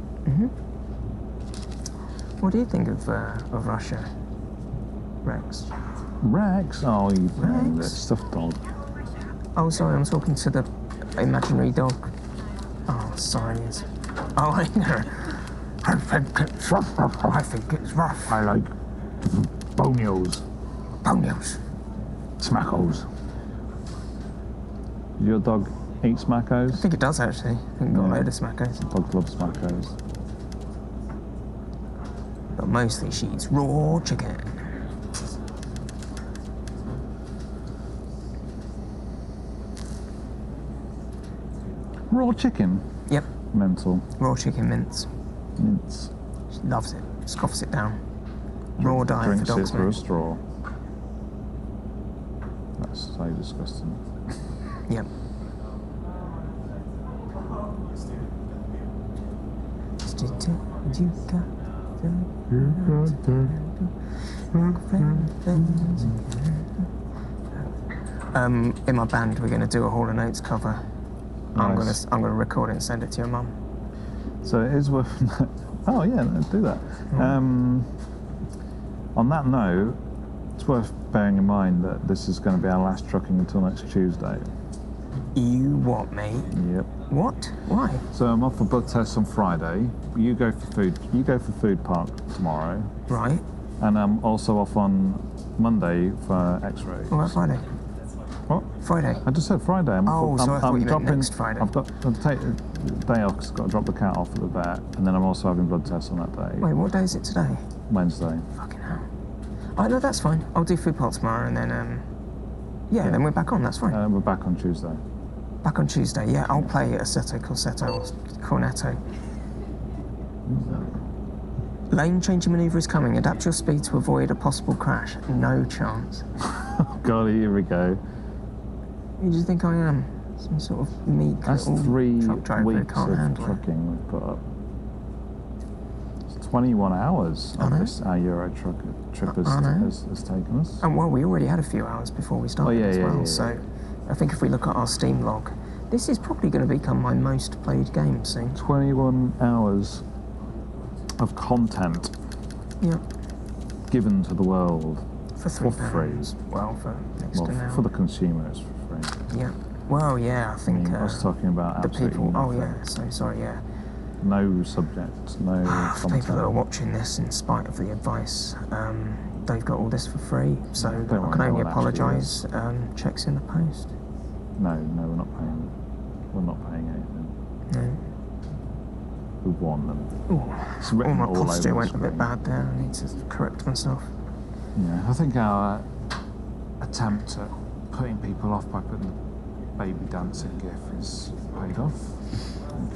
What do you think of Russia, Rex? Rex. Oh, you Rex. that stuffed dog. Oh, sorry, I'm talking to the imaginary dog. Oh, sorry. Oh, I know. I think it's rough. I think it's rough. I like bonios, Ponios. smackos. Does your dog eat I smackos? think it does, actually. I think it got a Yeah. load of smackos. Dogs love smackos. But mostly she eats raw chicken. Raw chicken. Yep, Mental. raw chicken mince. Mince. She loves it. Scoffs it down. Raw diet for Drinks it dogs, through a mate. straw. That's so disgusting. Yep. In my band, we're going to do a Hall & Oates cover. Nice. I'm gonna record it and send it to your mum. So it is worth. Oh yeah, let's do that. On that note, it's worth bearing in mind that this is going to be our last trucking until next Tuesday. You what, mate? Yep. What? Why? So I'm off for blood tests on Friday. You go for food. You go for food park tomorrow, Right. and I'm also off on Monday for X-rays. What about Friday? What? Friday. I just said Friday. Oh, so I thought you meant next Friday. I've got to take the day off because I've got to drop the cat off at the vet, and then I'm also having blood tests on that day. Wait, what day is it today? Wednesday. Fucking hell. Oh, no, that's fine. I'll do food part tomorrow and then, yeah, then we're back on, that's fine. We're back on Tuesday. Back on Tuesday, yeah, I'll play Assetto Corsetto or Cornetto. Lane changing manoeuvre is coming. Adapt your speed to avoid a possible crash. No chance. Oh, God, here we go. Who do you think I am? Some sort of meek That's little 3 truck driver who weeks can't of handle it. trucking we've put up. It's 21 hours I of know. this, our Euro trip I know. has taken us. And well, we already had a few hours before we started as well, yeah. so I think if we look at our Steam log, this is probably going to become my most played game soon. 21 hours of content Yeah, given to the world for for £3. free. Well, for next to now. For the consumer, it's for free. Yeah. Well, yeah, I I think mean, I was talking about the absolutely people. Oh, nothing. yeah. So sorry. Yeah. No subject, no For content. people that are watching this, in spite of the advice, they've got all this for free. So Don't I worry, can no only one actually apologise. Checks in the post. No, we're not paying. We're not paying anything. No. We won them. Ooh. It's written My all over posture the went a bit screen. bad there. I need to correct myself. Yeah, I think our attempt at putting people off by putting the baby dancing gif is paid off.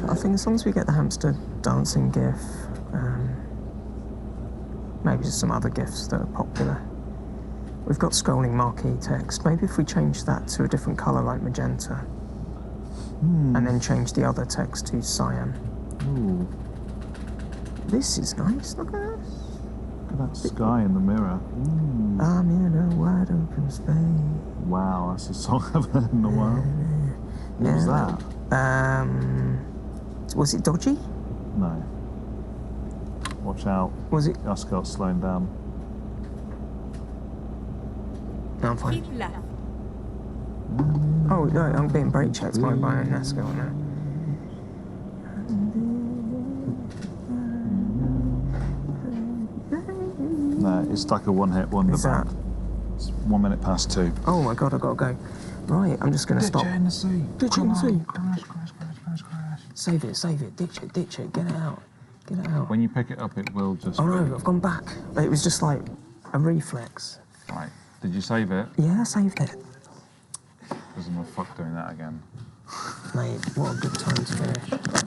I think as long as we get the hamster dancing gif, maybe just some other gifs that are popular. We've got scrolling marquee text. Maybe if we change that to a different colour like magenta, and then change the other text to cyan. Ooh, This is nice. Look at this. look at that sky in the mirror. Ooh. I'm in a wide open space. Wow, that's a song I've heard in a while. What was that? Was it dodgy? No. Watch out. Was it? Ascot's slowing down. No, I'm fine. Keep left. Oh no, I'm being brake checked by an Ascot now. No, it's like a one-hit wonder Is that? band. It's 1 minute past 2. Oh my god, I gotta go. Right, I'm just gonna stop. in the sea. Ditch it in the sea. Crash. Save it, ditch it, get it out. Get it out. When you pick it up, it will just. Oh no, I've gone back. It was just like a reflex. Right. Did you save it? Yeah, I saved it. Because I'm not fuck doing that again. Mate, what a good time to finish.